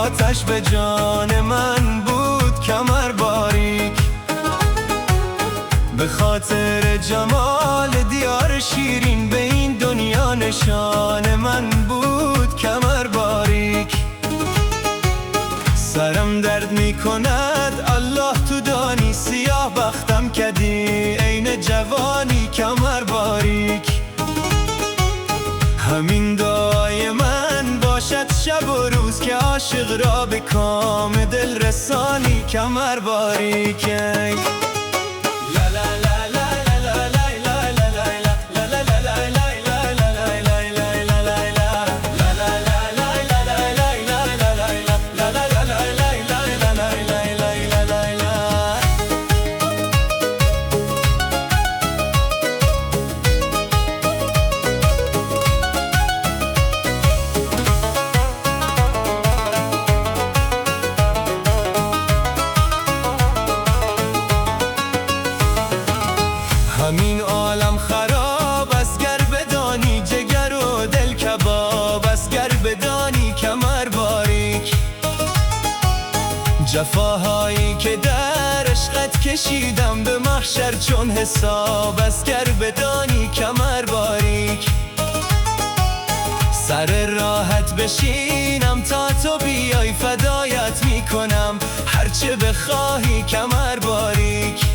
آتش به جان من بود کمر باریک. به خاطر جمال دیار شیرین به این دنیا نشان من بود کمر باریک. سرم درد می کند الله تو دانی، سیاه بختم کدی عین جوانی کمر باریک. همین دعای من باشد شب و روز که عاشق را به کام دل رسانی کمر باریک. همین عالم خراب است گر بدانی، جگر و دل کباب است گر بدانی کمر باریک. جفاهایی که در عشقت کشیدم به محشر چون حساب است گر بدانی کمر باریک. سر راحت بشینم تا تو بیای فدایت میکنم هرچه بخواهی کمر باریک.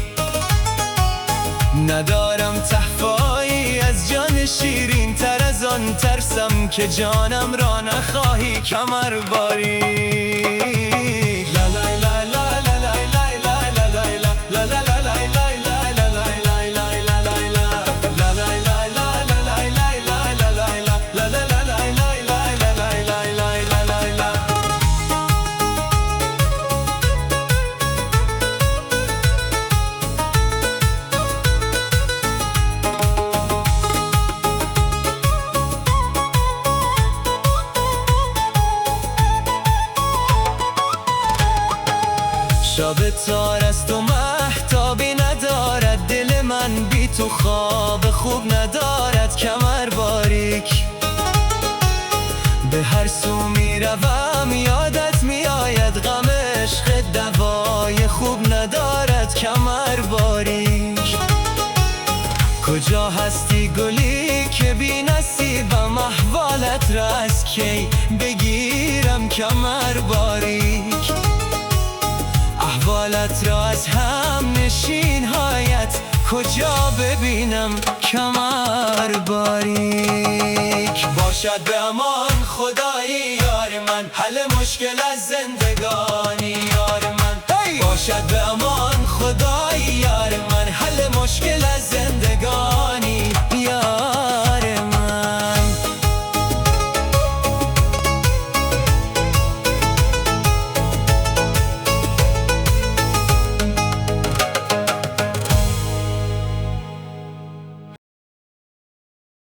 ندارم تحفایی از جان شیرین تر از آن ترسم که جانم را نخواهی کمر باریک. شب تار است و مهتابی ندارد دل من، بی تو خواب خوب ندارد کمر باریک. به هر سو می روم یادت می آید غم عشق دوای خوب ندارد کمر باریک. کجا هستی گلی که بی نصیبم، احوالت را از کی بگیرم کمر باریک. احوالت را از هم نشین هایت کجا ببینم کمر باریک. باشد به امان خدایی یار من، حل مشکل از زندگان